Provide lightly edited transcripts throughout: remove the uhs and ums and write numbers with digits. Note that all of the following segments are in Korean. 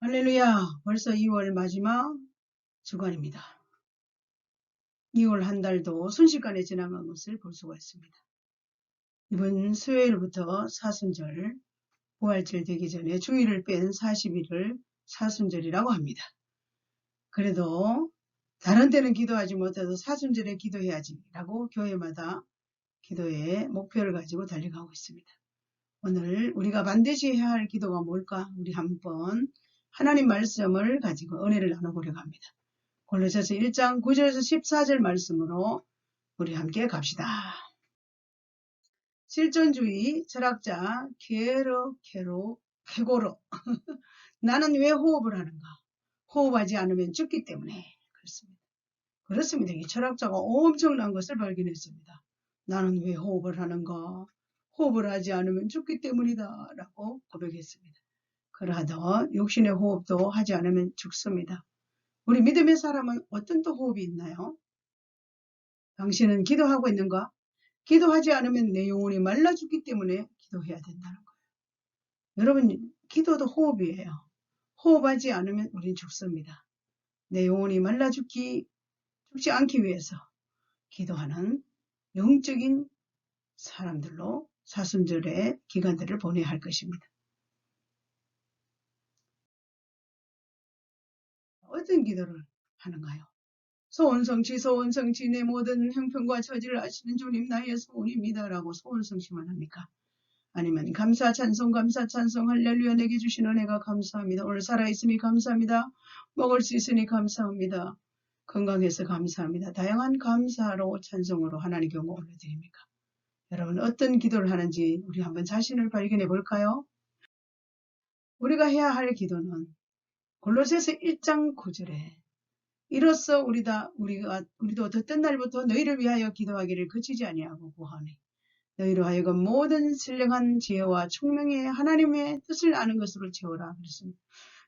할렐루야, 벌써 2월 마지막 주간입니다. 2월 한 달도 순식간에 지나간 것을 볼 수가 있습니다. 이번 수요일부터 사순절, 부활절 되기 전에 주일을 뺀 40일을 사순절이라고 합니다. 그래도 다른 때는 기도하지 못해도 사순절에 기도해야지 라고 교회마다 기도의 목표를 가지고 달려가고 있습니다. 오늘 우리가 반드시 해야 할 기도가 뭘까? 우리 한번 하나님 말씀을 가지고 은혜를 나눠보려고 합니다. 골로새서 1장 9절에서 14절 말씀으로 우리 함께 갑시다. 실존주의 철학자 케고로 나는 왜 호흡을 하는가? 호흡하지 않으면 죽기 때문에 그렇습니다. 이 철학자가 엄청난 것을 발견했습니다. 나는 왜 호흡을 하는가? 호흡을 하지 않으면 죽기 때문이다 라고 고백했습니다. 그러하던 육신의 호흡도 하지 않으면 죽습니다. 우리 믿음의 사람은 어떤 또 호흡이 있나요? 당신은 기도하고 있는가? 기도하지 않으면 내 영혼이 말라 죽기 때문에 기도해야 된다는 거예요. 여러분, 기도도 호흡이에요. 호흡하지 않으면 우린 죽습니다. 내 영혼이 말라 죽지 않기 위해서 기도하는 영적인 사람들로 사순절의 기간들을 보내야 할 것입니다. 어떤 기도를 하는가요? 소원성취 내 모든 형편과 처지를 아시는 주님 나의 소원입니다 라고 소원성취만 합니까? 아니면 감사 찬송 할렐루야 내게 주신 은혜가 감사합니다. 오늘 살아있으니 감사합니다. 먹을 수 있으니 감사합니다. 건강해서 감사합니다. 다양한 감사로 찬송으로 하나님께 영광 올려드립니까? 여러분 어떤 기도를 하는지 우리 한번 자신을 발견해 볼까요? 우리가 해야 할 기도는 골로새서 1장 9절에 이로써 우리도 어떤 날부터 너희를 위하여 기도하기를 그치지 아니하고 구하니 너희로 하여금 모든 신령한 지혜와 총명의 하나님의 뜻을 아는 것으로 채워라 그랬습니다.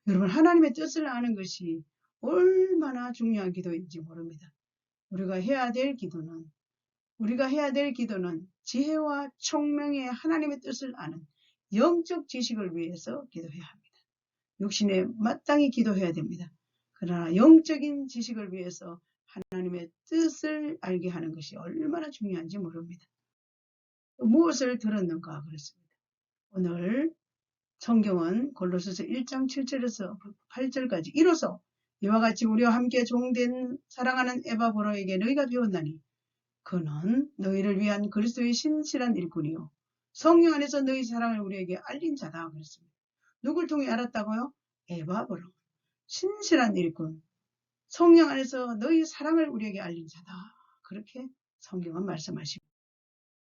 여러분 하나님의 뜻을 아는 것이 얼마나 중요한 기도인지 모릅니다. 우리가 해야 될 기도는 지혜와 총명의 하나님의 뜻을 아는 영적 지식을 위해서 기도해야 합니다. 육신에 마땅히 기도해야 됩니다. 그러나 영적인 지식을 위해서 하나님의 뜻을 알게 하는 것이 얼마나 중요한지 모릅니다. 무엇을 들었는가 그랬습니다. 오늘 성경은 골로새서 1장 7절에서 8절까지 이로써 이와 같이 우리와 함께 종된 사랑하는 에바브로에게 너희가 배웠나니 그는 너희를 위한 그리스도의 신실한 일꾼이요 성령 안에서 너희 사랑을 우리에게 알린 자다 그랬습니다. 누굴 통해 알았다고요? 에바브로 신실한 일꾼 성령 안에서 너희 사랑을 우리에게 알린 자다. 그렇게 성경은 말씀하십니다.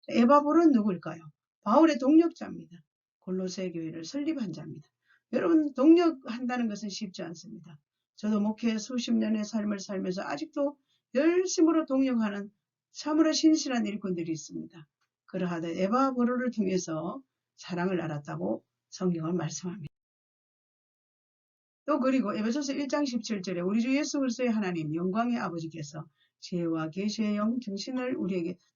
에바브로는 누구일까요? 바울의 동력자입니다. 골로새 교회를 설립한 자입니다. 여러분 동력한다는 것은 쉽지 않습니다. 저도 목회 수십 년의 삶을 살면서 아직도 열심으로 동력하는 참으로 신실한 일꾼들이 있습니다. 그러하되 에바브로를 통해서 사랑을 알았다고 성경은 말씀합니다. 또 그리고 에베소서 1장 17절에 우리 주 예수 그리스도의 하나님 영광의 아버지께서 지혜와 계시의 영 정신을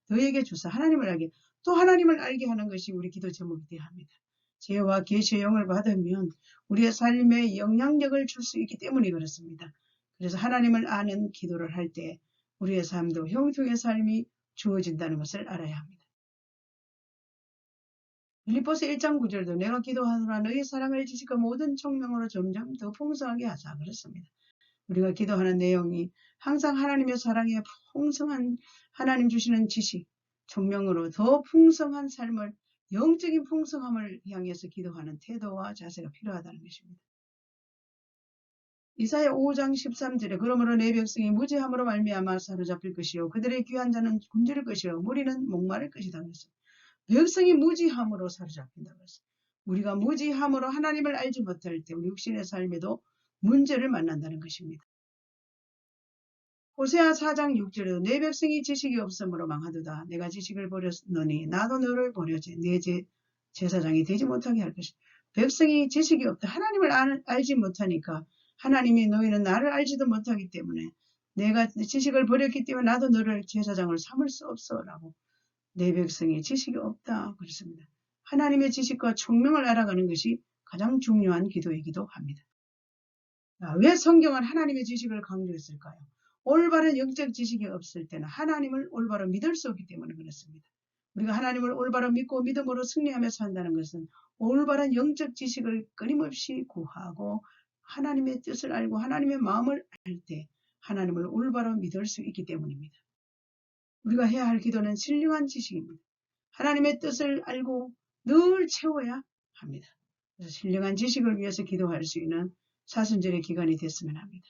너희에게 주사 하나님을 알게 하는 것이 우리 기도 제목이 되어야 합니다. 지혜와 계시의 영을 받으면 우리의 삶에 영향력을 줄 수 있기 때문에 그렇습니다. 그래서 하나님을 아는 기도를 할 때 우리의 삶도 형통의 삶이 주어진다는 것을 알아야 합니다. 빌립보서 1장 9절도 내가 기도하노라 너희 사랑을 지식과 모든 총명으로 점점 더 풍성하게 하자 그랬습니다. 우리가 기도하는 내용이 항상 하나님의 사랑에 풍성한 하나님 주시는 지식, 총명으로 더 풍성한 삶을 영적인 풍성함을 향해서 기도하는 태도와 자세가 필요하다는 것입니다. 이사야 5장 13절에 그러므로 내 백성이 무지함으로 말미암아 사로잡힐 것이요 그들의 귀한 자는 굶주릴 것이요 무리는 목마를 것이다 그랬습니다. 백성이 무지함으로 사로잡힌다고 했어요. 우리가 무지함으로 하나님을 알지 못할 때 우리 육신의 삶에도 문제를 만난다는 것입니다. 호세아 4장 6절에도 내 백성이 지식이 없으므로 망하도다. 내가 지식을 버렸노니 나도 너를 버려지 내 제사장이 되지 못하게 할 것이다. 백성이 지식이 없다. 하나님을 알지 못하니까 하나님이 너희는 나를 알지도 못하기 때문에 내가 지식을 버렸기 때문에 나도 너를 제사장을 삼을 수 없어 라고 내 백성이 지식이 없다 그랬습니다. 하나님의 지식과 총명을 알아가는 것이 가장 중요한 기도이기도 합니다. 왜 성경은 하나님의 지식을 강조했을까요? 올바른 영적 지식이 없을 때는 하나님을 올바로 믿을 수 없기 때문에 그렇습니다. 우리가 하나님을 올바로 믿고 믿음으로 승리하며 산다는 것은 올바른 영적 지식을 끊임없이 구하고 하나님의 뜻을 알고 하나님의 마음을 알 때 하나님을 올바로 믿을 수 있기 때문입니다. 우리가 해야 할 기도는 신령한 지식입니다. 하나님의 뜻을 알고 늘 채워야 합니다. 그래서 신령한 지식을 위해서 기도할 수 있는 사순절의 기간이 됐으면 합니다.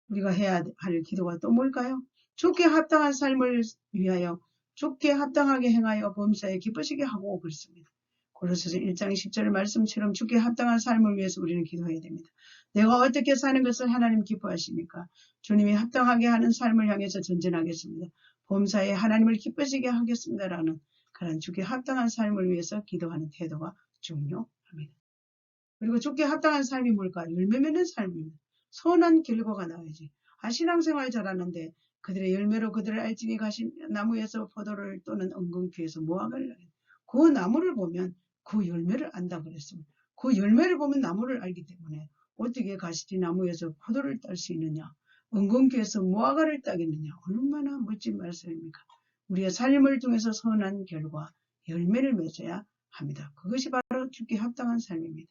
우리가 해야 할 기도가 또 뭘까요? 주께 합당한 삶을 위하여 주께 합당하게 행하여 범사에 기쁘시게 하고 그렇습니다. 고린도서 1장 10절 말씀처럼 주께 합당한 삶을 위해서 우리는 기도해야 됩니다. 내가 어떻게 사는 것을 하나님 기뻐하십니까? 주님이 합당하게 하는 삶을 향해서 전진하겠습니다. 범사에 하나님을 기쁘시게 하겠습니다라는 그런 주께 합당한 삶을 위해서 기도하는 태도가 중요합니다. 그리고 주께 합당한 삶이 뭘까? 열매 맺는 삶입니다. 선한 결과가 나와야지. 신앙생활 잘하는데 그들의 열매로 그들을 알증이 가신 나무에서 포도를 또는 엉겅퀴에서 무화과를 나게. 그 나무를 보면 그 열매를 안다 그랬습니다. 그 열매를 보면 나무를 알기 때문에 어떻게 가시지 나무에서 포도를 딸 수 있느냐, 엉겅퀴에서 무화과를 따겠느냐, 얼마나 멋진 말씀입니까? 우리의 삶을 통해서 선한 결과, 열매를 맺어야 합니다. 그것이 바로 주께 합당한 삶입니다.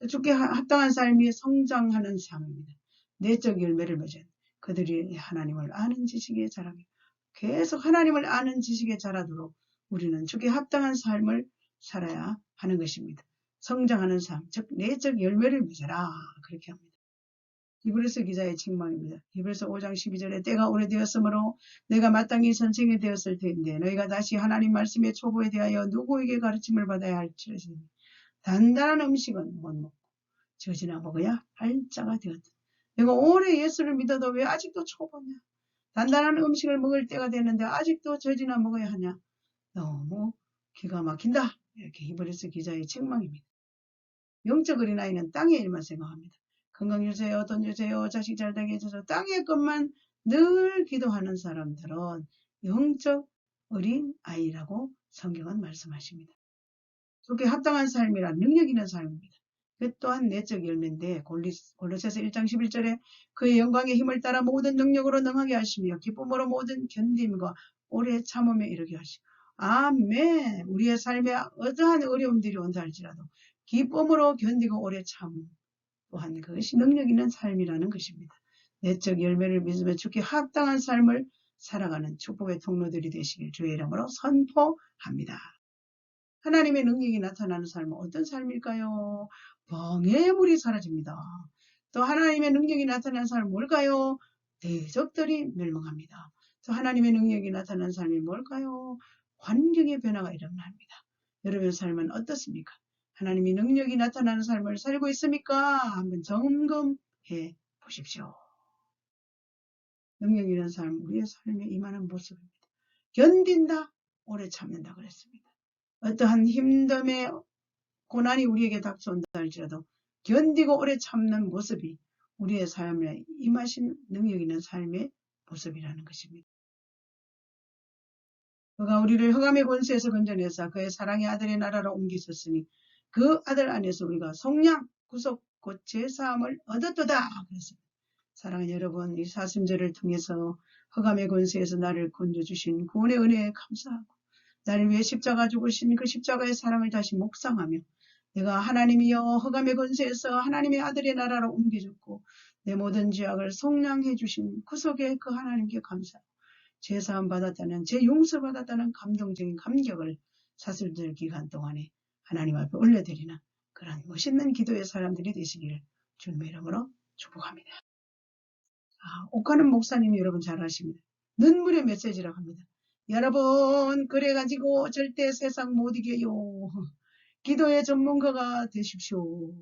주께 합당한 삶이 성장하는 삶입니다. 내적 열매를 맺은 그들이 하나님을 아는 지식에 자라게 계속 하나님을 아는 지식에 자라도록 우리는 주께 합당한 삶을 살아야 하는 것입니다. 성장하는 삶, 즉 내적 열매를 맺어라 그렇게 합니다. 히브리서 기자의 책망입니다. 히브리서 5장 12절에 때가 오래되었으므로 내가 마땅히 선생이 되었을 텐데 너희가 다시 하나님 말씀의 초보에 대하여 누구에게 가르침을 받아야 할지라도 단단한 음식은 못 먹고 젖이나 먹어야 할 자가 되었다. 내가 오래 예수를 믿어도 왜 아직도 초보냐? 단단한 음식을 먹을 때가 됐는데 아직도 젖이나 먹어야 하냐? 너무 기가 막힌다. 이렇게 히브리서 기자의 책망입니다. 영적 어린아이는 땅의 일만 생각합니다. 건강 주세요, 돈 주세요, 자식 잘 되게 해줘서 땅의 것만 늘 기도하는 사람들은 영적 어린아이라고 성경은 말씀하십니다. 그렇게 합당한 삶이란 능력 있는 삶입니다. 그 또한 내적 열매인데 골로새서 1장 11절에 그의 영광의 힘을 따라 모든 능력으로 능하게 하시며 기쁨으로 모든 견딤과 오래 참음에 이르게 하시고 아멘. 우리의 삶에 어떠한 어려움들이 온다 할지라도 기쁨으로 견디고 오래 참음 또한 그것이 능력 있는 삶이라는 것입니다. 내적 열매를 믿으며 주께 합당한 삶을 살아가는 축복의 통로들이 되시길 주의 이름으로 선포합니다. 하나님의 능력이 나타나는 삶은 어떤 삶일까요? 번개물이 사라집니다. 또 하나님의 능력이 나타나는 삶은 뭘까요? 대적들이 멸망합니다. 또 하나님의 능력이 나타나는 삶이 뭘까요? 환경의 변화가 일어납니다. 여러분의 삶은 어떻습니까? 하나님의 능력이 나타나는 삶을 살고 있습니까? 한번 점검해 보십시오. 능력 있는 삶, 우리의 삶에 임하는 모습입니다. 견딘다, 오래 참는다 그랬습니다. 어떠한 힘듦의 고난이 우리에게 닥쳐온다 할지라도 견디고 오래 참는 모습이 우리의 삶에 임하신 능력 있는 삶의 모습이라는 것입니다. 그가 우리를 흑암의 권세에서 건져내사 그의 사랑의 아들의 나라로 옮기셨으니 그 아들 안에서 우리가 속량, 구속, 곧 제사함을 얻었도다. 그랬습니다. 사랑하는 여러분, 이 사순절을 통해서 흑암의 권세에서 나를 건져주신 구원의 은혜에 감사하고 나를 위해 십자가 죽으신 그 십자가의 사랑을 다시 묵상하며 내가 하나님이여 흑암의 권세에서 하나님의 아들의 나라로 옮겨졌고 내 모든 죄악을 속량해 주신 구속의 그 하나님께 감사하고 죄사함 받았다는 제 용서 받았다는 감동적인 감격을 사순절 기간 동안에 하나님 앞에 올려드리는 그런 멋있는 기도의 사람들이 되시기를 주님의 이름으로 축복합니다. 옥하는 목사님이 여러분 잘 아십니다. 눈물의 메시지라고 합니다. 여러분 그래가지고 절대 세상 못 이겨요. 기도의 전문가가 되십시오.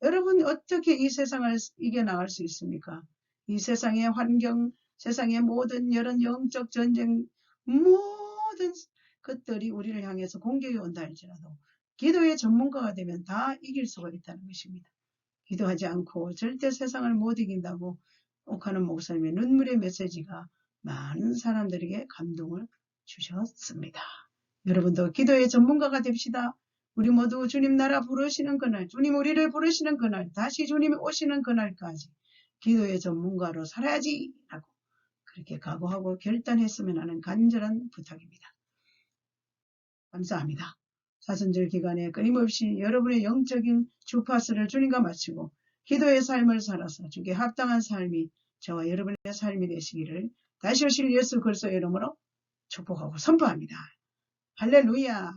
여러분 어떻게 이 세상을 이겨나갈 수 있습니까? 이 세상의 환경, 세상의 모든 여러 영적 전쟁, 모든 것들이 우리를 향해서 공격이 온다 할지라도 기도의 전문가가 되면 다 이길 수가 있다는 것입니다. 기도하지 않고 절대 세상을 못 이긴다고 옥하는 목사님의 눈물의 메시지가 많은 사람들에게 감동을 주셨습니다. 여러분도 기도의 전문가가 됩시다. 우리 모두 주님 나라 부르시는 그날, 주님 우리를 부르시는 그날, 다시 주님이 오시는 그날까지 기도의 전문가로 살아야지 라고 그렇게 각오하고 결단했으면 하는 간절한 부탁입니다. 감사합니다. 사순절 기간에 끊임없이 여러분의 영적인 주파수를 주님과 맞추고 기도의 삶을 살아서 주께 합당한 삶이 저와 여러분의 삶이 되시기를 다시 오실 예수 그리스도의 이름으로 축복하고 선포합니다. 할렐루야.